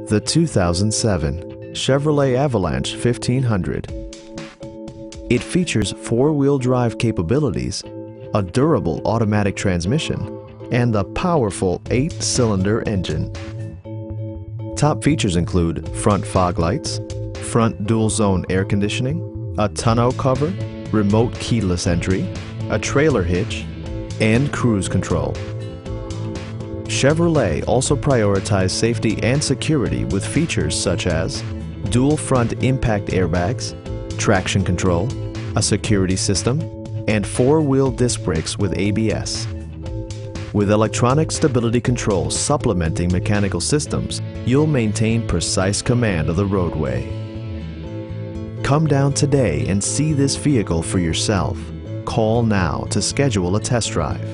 The 2007 Chevrolet Avalanche 1500. It features four-wheel drive capabilities, a durable automatic transmission, and a powerful 8-cylinder engine. Top features include front fog lights, front dual-zone air conditioning, a tonneau cover, remote keyless entry, a trailer hitch, and cruise control. Chevrolet also prioritized safety and security with features such as dual front impact airbags, traction control, a security system, and four-wheel disc brakes with ABS. With electronic stability control supplementing mechanical systems, you'll maintain precise command of the roadway. Come down today and see this vehicle for yourself. Call now to schedule a test drive.